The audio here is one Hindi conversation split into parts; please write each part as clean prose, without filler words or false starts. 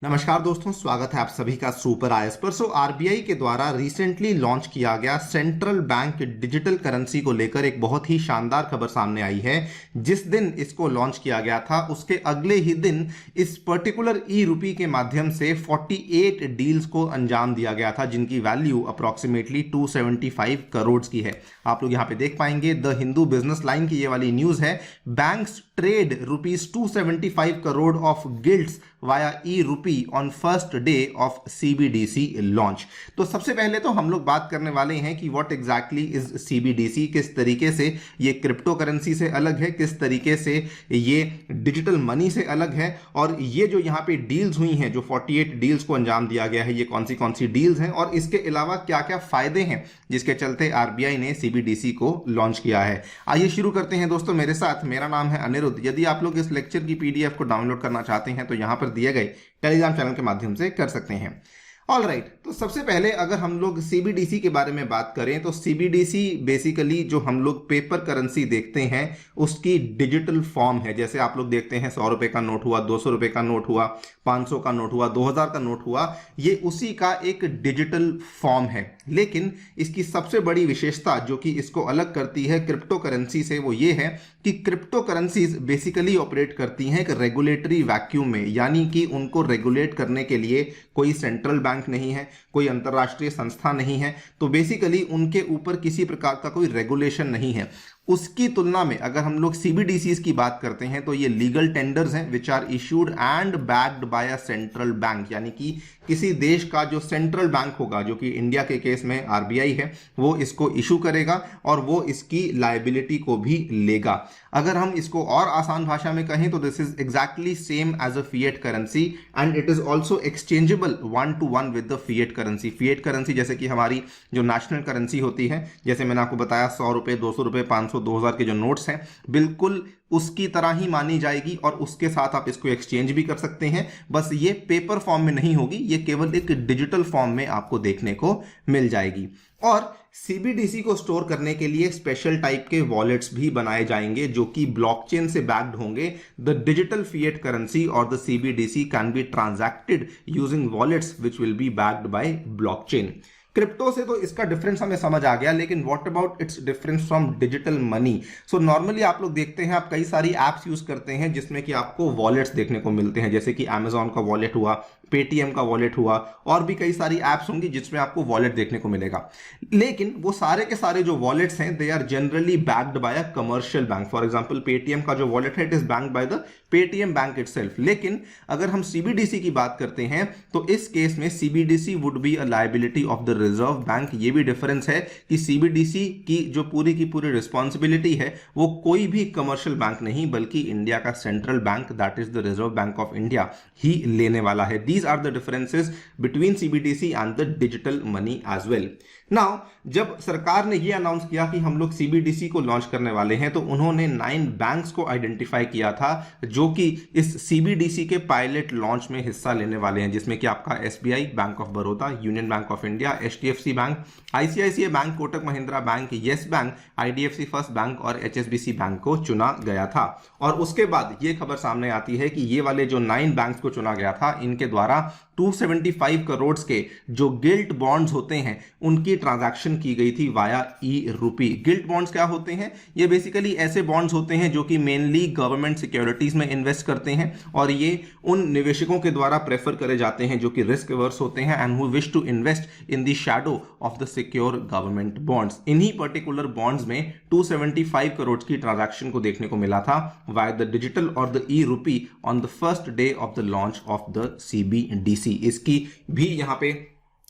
नमस्कार दोस्तों, स्वागत है आप सभी का सुपर आईएएस पर। आरबीआई के द्वारा रिसेंटली लॉन्च किया गया सेंट्रल बैंक डिजिटल करेंसी को लेकर एक बहुत ही शानदार खबर सामने आई है। जिस दिन इसको लॉन्च किया गया था उसके अगले ही दिन इस पर्टिकुलर ई रूपी के माध्यम से 48 डील्स को अंजाम दिया गया था, जिनकी वैल्यू अप्रोक्सीमेटली 275 करोड़ की है। आप लोग यहाँ पे देख पाएंगे, द हिंदू बिजनेस लाइन की ये वाली न्यूज है। Banks trade ₹275 crore of gilts via e rupee on first day of CBDC launch. तो सबसे पहले तो हम लोग बात करने वाले हैं कि व्हाट एग्जैक्टली इज सीबीडीसी, किस तरीके से ये क्रिप्टो करेंसी से अलग है, किस तरीके से ये डिजिटल मनी से अलग है, और ये जो यहाँ पे डील्स हुई हैं, जो 48 डील्स को अंजाम दिया गया है, ये कौन सी डील्स हैं और इसके अलावा क्या क्या फायदे हैं जिसके चलते आरबीआई ने सीबीडीसी को लॉन्च किया है। आइए शुरू करते हैं दोस्तों मेरे साथ। मेरा नाम है अनिरुद्ध। यदि आप लोग इस लेक्चर की पीडीएफ को डाउनलोड करना चाहते हैं तो यहां पर दिए गए टेलीग्राम चैनल के माध्यम से कर सकते हैं। ऑल राइट, तो सबसे पहले अगर हम लोग सीबीडीसी के बारे में बात करें तो सीबीडीसी बेसिकली जो हम लोग पेपर करेंसी देखते हैं उसकी डिजिटल फॉर्म है। जैसे आप लोग देखते हैं 100 रुपए का नोट हुआ, 200 रुपए का नोट हुआ, 500 का नोट हुआ, 2000 का नोट हुआ, ये उसी का एक डिजिटल फॉर्म है। लेकिन इसकी सबसे बड़ी विशेषता जो कि इसको अलग करती है क्रिप्टो करेंसी से वो ये है कि क्रिप्टो करेंसीज बेसिकली ऑपरेट करती हैं एक रेगुलेटरी वैक्यूम में, यानी कि उनको रेगुलेट करने के लिए कोई सेंट्रल बैंक नहीं है, कोई अंतरराष्ट्रीय संस्था नहीं है, तो बेसिकली उनके ऊपर किसी प्रकार का कोई रेगुलेशन नहीं है। उसकी तुलना में अगर हम लोग सीबीडीसीज की बात करते हैं तो ये लीगल टेंडर्स हैं which are issued and backed by a central bank, यानी कि किसी देश का जो सेंट्रल बैंक होगा, जो कि इंडिया के केस में आरबीआई है, वो इसको इशू करेगा और वो इसकी लायबिलिटी को भी लेगा। अगर हम इसको और आसान भाषा में कहें तो this is exactly same as a fiat currency and it is also exchangeable 1-to-1 with the fiat currency. Fiat currency जैसे कि हमारी जो नेशनल करेंसी होती है, जैसे मैंने आपको बताया 100 रुपए, 200 रुपए, 500, 2000 के जो नोट्स हैं, बिल्कुल उसकी तरह ही मानी जाएगी और उसके साथ आप इसको एक्सचेंज भी कर सकते हैं। बस ये पेपर फॉर्म में नहीं होगी, ये केवल एक डिजिटल फॉर्म में आपको देखने को मिल जाएगी। और सीबीडीसी को स्टोर करने के लिए स्पेशल टाइप के वॉलेट्स भी बनाए जाएंगे जो कि ब्लॉकचेन से बैक्ड होंगे। द डिजिटल फिएट करेंसी और the CBDC can be transacted using wallets which will be backed by blockchain. Crypto से तो इसका डिफरेंस हमें समझ आ गया, लेकिन what about it's difference from digital money. So normally आप लोग देखते हैं, आप कई सारी एप्स यूज करते हैं जिसमें कि आपको वॉलेट्स देखने को मिलते हैं, जैसे कि अमेजॉन का वॉलेट हुआ, पेटीएम का वॉलेट हुआ, और भी कई सारी एप्स होंगी जिसमें आपको वॉलेट देखने को मिलेगा। लेकिन वो सारे के सारे जो वॉलेट्स हैं they are generally backed by a commercial bank. For example Paytm का जो वॉलेट है it is backed by the Paytm bank itself. लेकिन अगर हम सीबीडीसी की बात करते हैं तो इस केस में CBDC would be a liability of the Reserve bank. ये भी डिफरेंस है कि सीबीडीसी की जो पूरी की पूरी रिस्पॉन्सिबिलिटी है वो कोई भी कमर्शियल बैंक नहीं बल्कि इंडिया का central bank, that is the Reserve Bank of India, ही लेने वाला है। These are the differences between CBDC and the digital money as well. Now, जब सरकार ने ये अनाउंस किया कि हम लोग सीबीडीसी को लॉन्च करने वाले हैं तो उन्होंने 9 बैंक्स को आइडेंटिफाई किया था जो कि इस सीबीडीसी के पायलट लॉन्च में हिस्सा लेने वाले हैं, जिसमें कि आपका SBI, bank of Baroda, union bank of India, HDFC bank, ICICI bank, Kotak Mahindra bank, yes bank, IDFC first bank और एचएसबीसी बैंक को चुना गया था। और उसके बाद ये खबर सामने आती है कि ये वाले जो 9 बैंक्स को चुना गया था इनके द्वारा 275 करोड़ के जो गिल्ट बॉन्ड्स होते हैं उनकी ट्रांजैक्शन की गई थी वाया ई रूपी। गिल्ट बॉन्ड्स क्या होते हैं? ये बेसिकली ऐसे बॉन्ड्स होते हैं जो कि मेनली गवर्नमेंट सिक्योरिटीज में इन्वेस्ट करते हैं और ये उन निवेशकों के द्वारा प्रेफर करे जाते हैं जो कि रिस्क अवर्स होते हैं and who wish to invest in the shadow of the secure government bonds. इन्हीं पर्टिकुलर बॉन्ड्स में 275 करोड़ की ट्रांजैक्शन को देखने को मिला था वाया द डिजिटल और the E rupee on the first day of the launch of the CBDC. इसकी भी यहां पे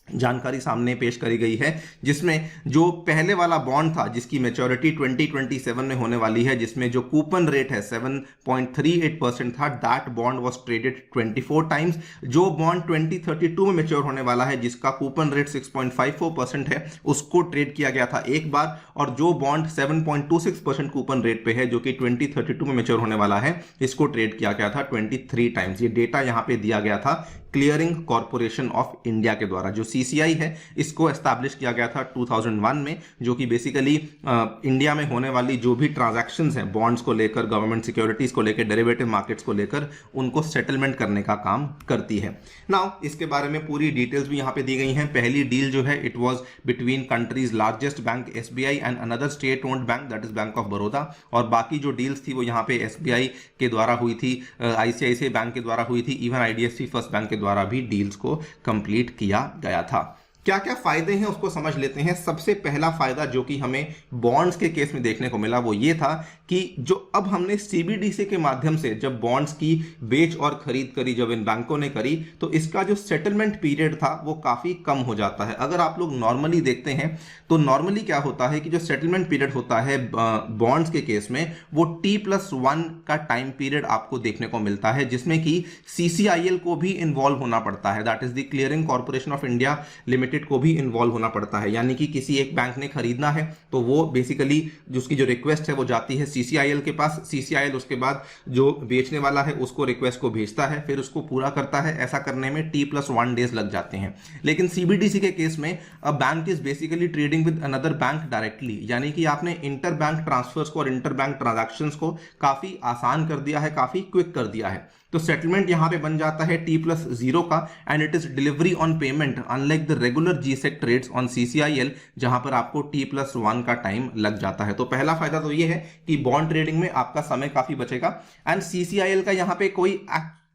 जानकारी सामने पेश करी गई है, जिसमें जो पहले वाला बॉन्ड था जिसकी मैच्योरिटी 2027 में होने वाली है, जिसमें जो कूपन रेट है 7.38% था, that bond was traded 24 times. जो बॉन्ड 2032 में मैच्योर होने वाला है जिसका कूपन रेट 6.54% है उसको ट्रेड किया गया था एक बार, और जो बॉन्ड 7.26% कूपन रेट पे है जो कि 2032 में मैच्योर होने वाला है इसको ट्रेड किया गया था 23 टाइम्स। ये डेटा यहां पे दिया गया था क्लियरिंग कॉरपोरेशन ऑफ इंडिया के द्वारा। जो सीसीआई है इसको एस्टैब्लिश किया गया था 2001 में, जो कि बेसिकली इंडिया में होने वाली जो भी ट्रांजैक्शंस हैं बॉन्ड्स को लेकर, गवर्नमेंट सिक्योरिटीज को लेकर, डेरिवेटिव मार्केट्स को लेकर, उनको सेटलमेंट करने का काम करती है। नाउ इसके बारे में पूरी डिटेल्स भी यहाँ पे दी गई हैं। पहली डील जो है it was between countries largest bank SBI and another state owned bank that is bank of Baroda, और बाकी जो डील्स थी वो यहाँ पे एसबीआई के द्वारा हुई थी, आईसीआईसीआई बैंक के द्वारा हुई थी, इवन आईडीएफसी फर्स्ट बैंक के द्वारा भी डील्स को कंप्लीट किया गया था। क्या क्या फायदे हैं उसको समझ लेते हैं। सबसे पहला फायदा जो कि हमें बॉन्ड्स के केस में देखने को मिला वो ये था कि जो अब हमने सीबीडीसी के माध्यम से जब बॉन्ड्स की बेच और खरीद करी, जब इन बैंकों ने करी, तो इसका जो सेटलमेंट पीरियड था वो काफी कम हो जाता है। अगर आप लोग नॉर्मली देखते हैं तो नॉर्मली क्या होता है कि जो सेटलमेंट पीरियड होता है बॉन्ड्स के केस में वो T+1 का टाइम पीरियड आपको देखने को मिलता है, जिसमें कि सीसीआईएल को भी इन्वॉल्व होना पड़ता है, that is the clearing corporation of India limited को भी इन्वॉल्व होना पड़ता है। यानी कि किसी एक बैंक ने खरीदना है तो वो बेसिकली उसकी जो रिक्वेस्ट है वो जाती है सीसीआईएल के पास, सीसीआईएल उसके बाद जो बेचने वाला है उसको रिक्वेस्ट को भेजता है, फिर उसको पूरा करता है। ऐसा करने में T+1 डेज लग जाते हैं। लेकिन सीबीडीसी के केस में a bank is basically trading with another bank directly, यानी कि आपने इंटर बैंक ट्रांसफर्स को और इंटर बैंक ट्रांजैक्शंस को काफी आसान कर दिया है, काफी क्विक कर दिया है। तो सेटलमेंट यहां पे बन जाता है T+0 का, and it is delivery on payment unlike the regular G Sec trades on CCIL, जहां पर आपको T+1 का टाइम लग जाता है। तो पहला फायदा तो ये है कि बॉन्ड ट्रेडिंग में आपका समय काफी बचेगा, एंड सीसीआईएल का यहां पे कोई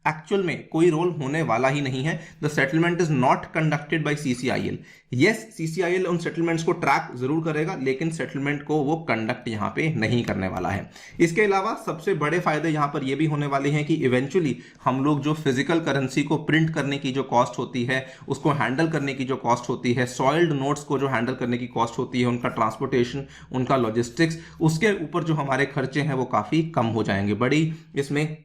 एक्चुअल में कोई रोल होने वाला ही नहीं है। The settlement is not conducted by CCIL. Yes, CCIL उन सेटलमेंट्स को ट्रैक जरूर करेगा, लेकिन सेटलमेंट को वो कंडक्ट यहां पे नहीं करने वाला है। इसके अलावा सबसे बड़े फायदे यहां पर ये भी होने वाले हैं कि इवेंचुअली हम लोग जो फिजिकल करेंसी को प्रिंट करने की जो कॉस्ट होती है, उसको हैंडल करने की जो कॉस्ट होती है, सॉइल्ड नोट्स को जो हैंडल करने की कॉस्ट होती है, उनका ट्रांसपोर्टेशन, उनका लॉजिस्टिक्स, उसके ऊपर जो हमारे खर्चे हैं वो काफी कम हो जाएंगे। बड़ी इसमें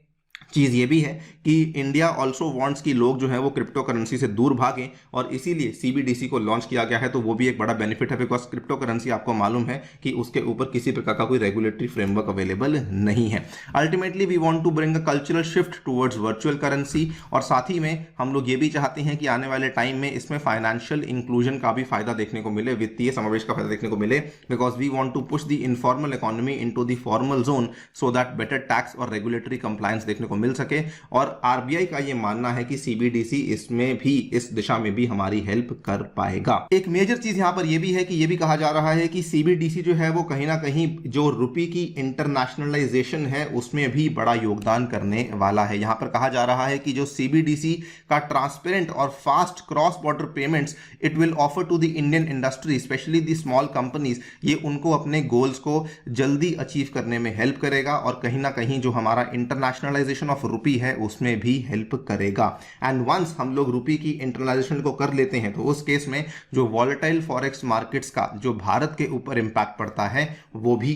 चीज ये भी है कि इंडिया ऑल्सो वांट्स कि लोग जो है वो क्रिप्टो करेंसी से दूर भागें, और इसीलिए सीबीडीसी को लॉन्च किया गया है। तो वो भी एक बड़ा बेनिफिट है, बिकॉज क्रिप्टो करेंसी आपको मालूम है कि उसके ऊपर किसी प्रकार का कोई रेगुलेटरी फ्रेमवर्क अवेलेबल नहीं है। Ultimately we want to bring a cultural shift towards virtual currency, और साथ ही में हम लोग ये भी चाहते हैं कि आने वाले टाइम में इसमें फाइनेंशियल इंक्लूजन का भी फायदा देखने को मिले, वित्तीय समावेश का फायदा देखने को मिले, because we want to push the informal economy into the formal zone so that better tax और रेगुलेटरी कंप्लायंस देखने को मिल सके। और आरबीआई का ये मानना है कि सीबीडीसी इसमें भी, इस दिशा में भी हमारी हेल्प कर पाएगा। एक मेजर चीज यहां पर यह भी है कि यह भी कहा जा रहा है कि सीबीडीसी जो है वो कहीं ना कहीं जो रुपये की इंटरनेशनलाइजेशन है उसमें भी बड़ा योगदान करने वाला है। यहां पर कहा जा रहा है कि जो सीबीडीसी का ट्रांसपेरेंट और fast cross border payments it will offer to the Indian industry, specially the small companies, ये उनको अपने गोल्स को जल्दी अचीव करने में हेल्प करेगा, और कहीं ना कहीं जो हमारा इंटरनेशनलाइजेशन ऑफ रुपी है उसमें भी हेल्प करेगा। एंड वंस हम लोग रुपये की इंटरनेशनलाइजेशन को कर लेते हैं तो उस केस में जो वॉलेटाइल फॉरेक्स मार्केट्स का जो भारत के ऊपर इंपैक्ट पड़ता है वो भी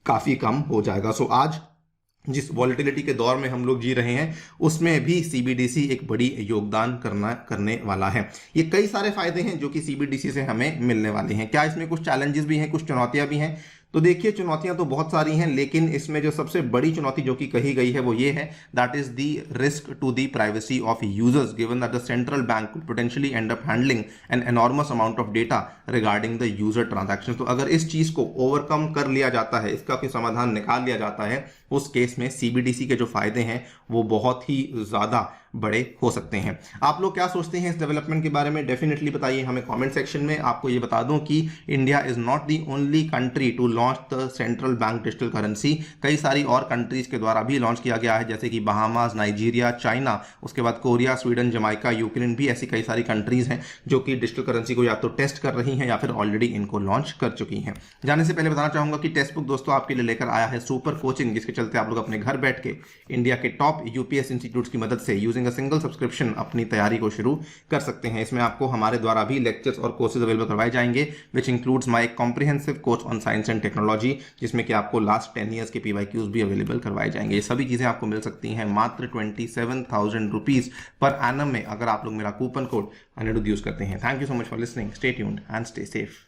काफी कम हो जाएगा। सो आज जिस वॉलेटिलिटी के दौर में हम लोग जी रहे हैं उसमें भी सीबीडीसी एक बड़ी योगदान करने वाला है। ये कई सारे फायदे हैं जो कि सीबीडीसी से हमें मिलने वाले हैं। क्या इसमें कुछ चैलेंजेस भी हैं, कुछ चुनौतियां भी हैं? तो देखिए, चुनौतियां तो बहुत सारी हैं, लेकिन इसमें जो सबसे बड़ी चुनौती जो कि कही गई है वो ये है, that is the risk to the privacy of users, given that the central bank could potentially end up handling an enormous amount of data regarding the user transaction. तो अगर इस चीज को ओवरकम कर लिया जाता है, इसका कोई समाधान निकाल लिया जाता है, उस केस में सीबीडीसी के जो फायदे हैं वो बहुत ही ज्यादा बड़े हो सकते हैं। आप लोग क्या सोचते हैं इस डेवलपमेंट के बारे में? डेफिनेटली बताइए हमें कमेंट सेक्शन में। आपको ये बता दूं कि India is not the only country to launch the central bank digital currency. कई सारी और कंट्रीज के द्वारा भी लॉन्च किया गया है, जैसे कि बहामास, नाइजीरिया, चाइना, उसके बाद कोरिया, स्वीडन, जमाइका, यूक्रेन, भी ऐसी कई सारी कंट्रीज हैं जो कि डिजिटल करेंसी को या तो टेस्ट कर रही हैं या फिर ऑलरेडी इनको लॉन्च कर चुकी हैं। जाने से पहले बताना चाहूंगा कि टेक्स्ट बुक दोस्तों आपके लिए लेकर आया है सुपर कोचिंग, जिसके चलते आप लोग अपने घर बैठ के इंडिया के टॉप यूपीएस इंस्टीट्यूट्स की मदद से यूजिंग अ सिंगल सब्सक्रिप्शन अपनी तैयारी को शुरू कर सकते हैं। इसमें आपको हमारे द्वारा भी लेक्चर्स और कोर्सेज अवेलेबल करवाए जाएंगे, which includes my comprehensive course on science and technology, जिसमें कि आपको लास्ट 10 ईयर्स के पीवाईक्यूज भी अवेलेबल करवाए जाएंगे। ये सभी चीजें आपको मिल सकती हैं मात्र 27,000 रुपीज पर एनम में, अगर आप लोग मेरा कूपन कोड अनिरुद्ध यूज करते हैं। Thank you so much for listening, stay tuned and stay safe.